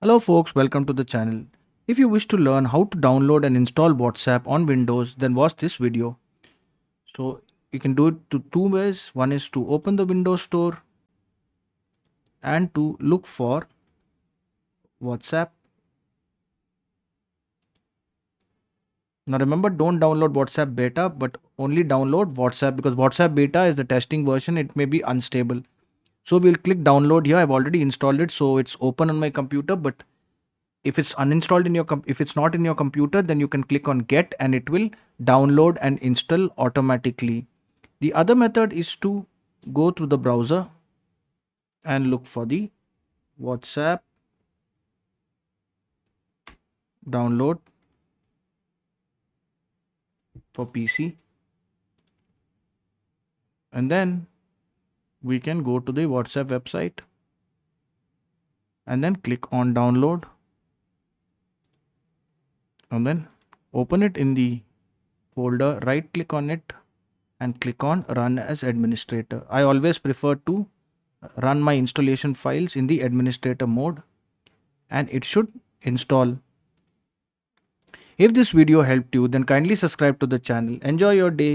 Hello folks, welcome to the channel. If you wish to learn how to download and install WhatsApp on Windows, then watch this video. So you can do it to two ways. One is to open the Windows Store and to look for WhatsApp. Now remember, don't download WhatsApp beta, but only download WhatsApp because WhatsApp beta is the testing version. It may be unstable. So we'll click download here. I've already installed it, so it's open on my computer, but if it's uninstalled in your if it's not in your computer, then you can click on get and it will download and install automatically. The other method is to go through the browser and look for the WhatsApp download for PC, and then we can go to the WhatsApp website and then click on download and then open it in the folder, right click on it and click on run as administrator. I always prefer to run my installation files in the administrator mode and it should install. If this video helped you, then kindly subscribe to the channel. Enjoy your day.